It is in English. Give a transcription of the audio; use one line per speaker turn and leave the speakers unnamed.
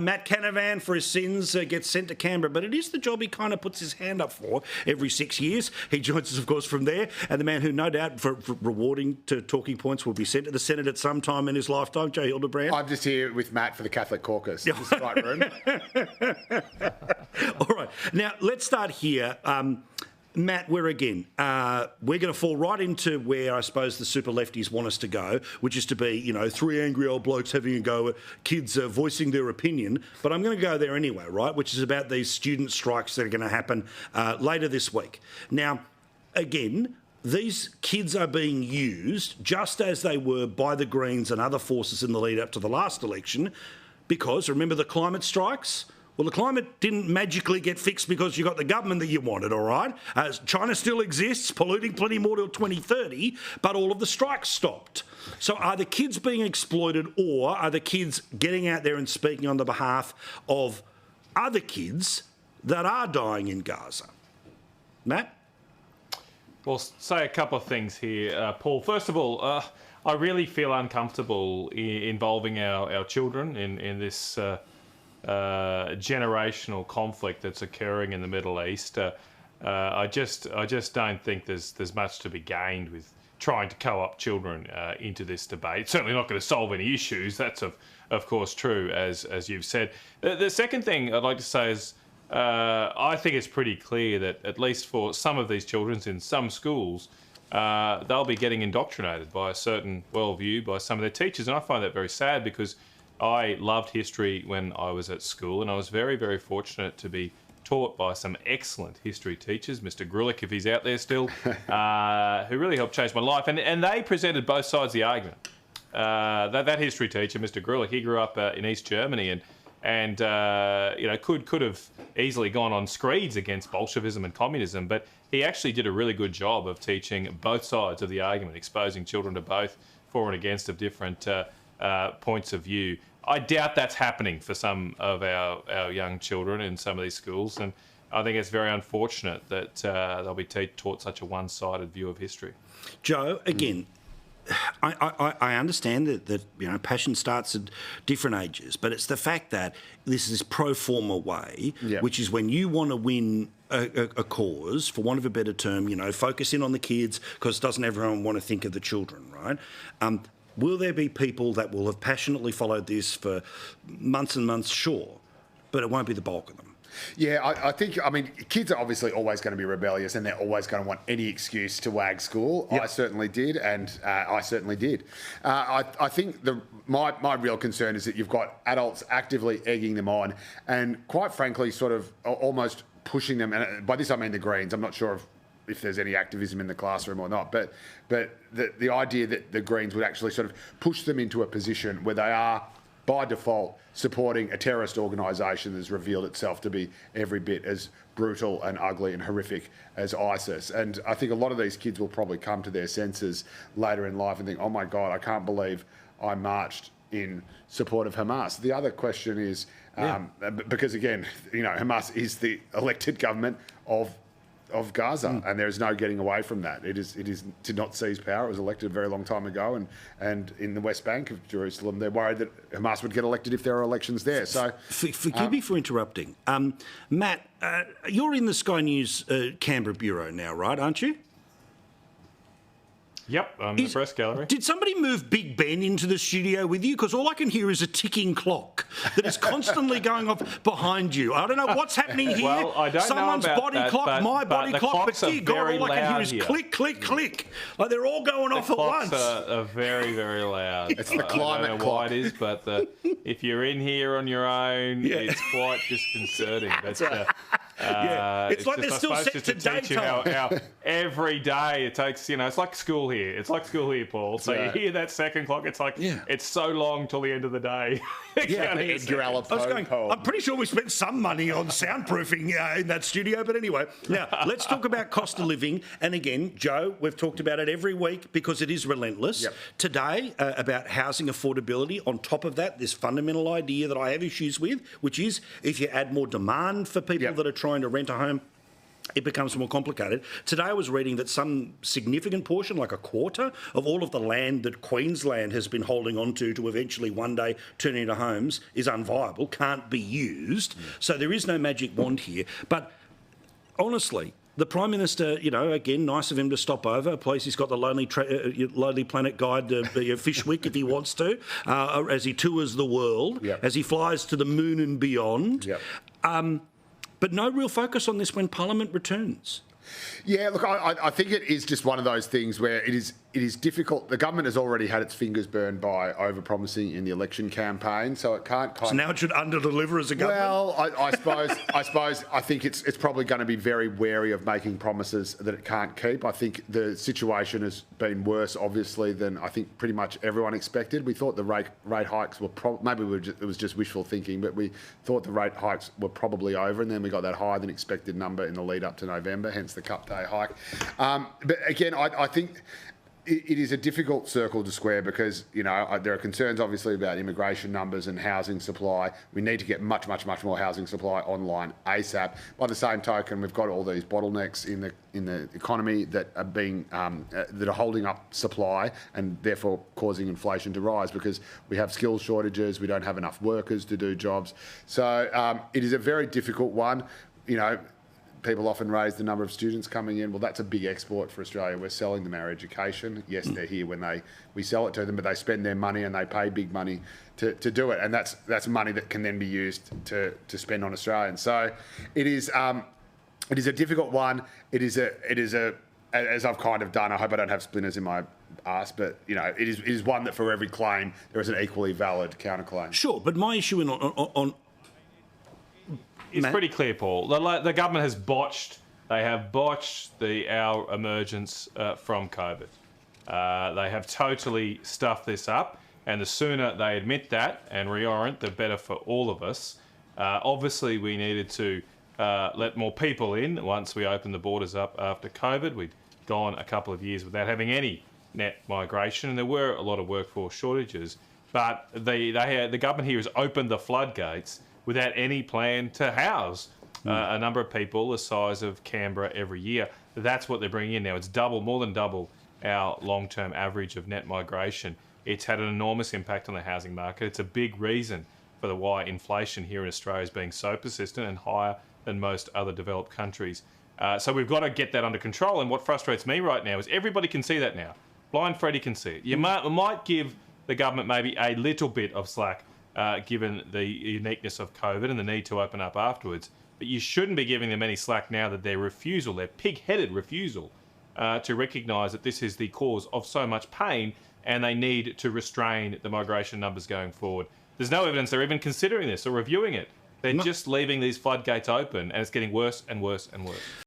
Matt Canavan, for his sins, gets sent to Canberra, but it is the job he kind of puts his hand up for every 6 years. He joins us, of course, from there, and the man who, no doubt, for rewarding to talking points, will be sent to the Senate at some time in his lifetime, Joe Hildebrand.
I'm just here with Matt for the Catholic caucus. This is the right room.
All right. Now, let's start here. Matt, we're going to fall right into where I suppose the super lefties want us to go, which is to be, three angry old blokes having a go at kids voicing their opinion. But I'm going to go there anyway, right, which is about these student strikes that are going to happen later this week. Now, again, these kids are being used just as they were by the Greens and other forces in the lead up to the last election because, remember the climate strikes? Well, the climate didn't magically get fixed because you got the government that you wanted, all right? China still exists, polluting plenty more till 2030, but all of the strikes stopped. So are the kids being exploited, or are the kids getting out there and speaking on the behalf of other kids that are dying in Gaza? Matt?
Well, say a couple of things here, Paul. First of all, I really feel uncomfortable involving our children in this generational conflict that's occurring in the Middle East. I just don't think there's much to be gained with trying to co-opt children into this debate. It's certainly not going to solve any issues. That's of course true, as you've said. The second thing I'd like to say is I think it's pretty clear that at least for some of these children in some schools, they'll be getting indoctrinated by a certain worldview by some of their teachers, and I find that very sad because I loved history when I was at school, and I was very, very fortunate to be taught by some excellent history teachers, Mr. Grulich, if he's out there still, who really helped change my life. And they presented both sides of the argument. That history teacher, Mr. Grulich, he grew up in East Germany and could have easily gone on screeds against Bolshevism and communism, but he actually did a really good job of teaching both sides of the argument, exposing children to both for and against of different points of view. I doubt that's happening for some of our young children in some of these schools, and I think it's very unfortunate that they'll be taught such a one-sided view of history.
Joe, again, I understand that passion starts at different ages, but it's the fact that this is pro forma way, which is when you want to win a cause, for want of a better term, focus in on the kids because doesn't everyone want to think of the children, right? Will there be people that will have passionately followed this for months and months? Sure, but it won't be the bulk of them.
Yeah, I think, kids are obviously always going to be rebellious and they're always going to want any excuse to wag school. Yep. I certainly did, and I certainly did. I think my real concern is that you've got adults actively egging them on and, quite frankly, sort of almost pushing them. And by this I mean the Greens. I'm not sure if there's any activism in the classroom or not, but the idea that the Greens would actually sort of push them into a position where they are, by default, supporting a terrorist organisation that's revealed itself to be every bit as brutal and ugly and horrific as ISIS. And I think a lot of these kids will probably come to their senses later in life and think, oh my God, I can't believe I marched in support of Hamas. The other question is, because again, Hamas is the elected government of Gaza, and there is no getting away from that. It did not seize power. It was elected a very long time ago, and in the West Bank of Jerusalem, they're worried that Hamas would get elected if there are elections there. So,
forgive me for interrupting, Matt. You're in the Sky News Canberra bureau now, right? Aren't you?
Yep, I'm in the press gallery.
Did somebody move Big Ben into the studio with you? Because all I can hear is a ticking clock that is constantly going off behind you. I don't know what's happening here.
Well, I don't
Someone's
know about
body
that,
clock, my body clock, but dear God, all I can hear is
here.
click, click, click. Like they're all going off at once.
The clocks are very, very loud.
It's the climate
I don't know
clock.
why it is, but if you're in here on your own, it's quite disconcerting. But,
it's like they're still set to daytime.
Every day it takes, it's like school here. It's like school here, Paul. So you hear that second clock, it's like, it's so long till the end of the day.
Edgar Allan Poe.
I'm pretty sure we spent some money on soundproofing in that studio, but anyway. Now, let's talk about cost of living. And again, Joe, we've talked about it every week because it is relentless.
Yep.
Today, about housing affordability. On top of that, this fundamental idea that I have issues with, which is if you add more demand for people that are trying to rent a home, it becomes more complicated. Today I was reading that some significant portion, like a quarter, of all of the land that Queensland has been holding on to eventually one day turn into homes is unviable, can't be used. So there is no magic wand here. But honestly, the Prime Minister, again, nice of him to stop over. Please, he's got the Lonely Planet Guide to Fish Week if he wants to, as he tours the world, as he flies to the moon and beyond. But no real focus on this when Parliament returns.
Yeah, look, I think it is just one of those things where it is difficult. The government has already had its fingers burned by over-promising in the election campaign, so it can't.
So now it should under-deliver as a government.
Well, I think it's probably going to be very wary of making promises that it can't keep. I think the situation has been worse, obviously, than I think pretty much everyone expected. We thought the rate hikes were it was just wishful thinking, but we thought the rate hikes were probably over, and then we got that higher than expected number in the lead up to November, hence the Cup Day hike. But again, I think it is a difficult circle to square because, there are concerns obviously about immigration numbers and housing supply. We need to get much, much, much more housing supply online ASAP. By the same token, we've got all these bottlenecks in the economy that are being that are holding up supply and therefore causing inflation to rise because we have skills shortages, we don't have enough workers to do jobs. So it is a very difficult one. People often raise the number of students coming in. Well, that's a big export for Australia. We're selling them our education. Yes, they're here when we sell it to them, but they spend their money and they pay big money to do it. And that's money that can then be used to spend on Australians. So it is a difficult one. It is a as I've kind of done. I hope I don't have splinters in my ass, but it is one that for every claim there is an equally valid counterclaim.
Sure, but my issue on
it's pretty clear, Paul. The government has botched. They have botched our emergence from COVID. They have totally stuffed this up, and the sooner they admit that and reorient, the better for all of us. Obviously, we needed to let more people in once we opened the borders up after COVID. We'd gone a couple of years without having any net migration, and there were a lot of workforce shortages. But the government here has opened the floodgates without any plan to house a number of people the size of Canberra every year. That's what they're bringing in now. It's more than double our long-term average of net migration. It's had an enormous impact on the housing market. It's a big reason for why inflation here in Australia is being so persistent and higher than most other developed countries. So we've got to get that under control. And what frustrates me right now is everybody can see that now. Blind Freddie can see it. You might give the government maybe a little bit of slack given the uniqueness of COVID and the need to open up afterwards. But you shouldn't be giving them any slack now that their pig-headed refusal to recognise that this is the cause of so much pain and they need to restrain the migration numbers going forward. There's no evidence they're even considering this or reviewing it. They're just leaving these floodgates open and it's getting worse and worse and worse.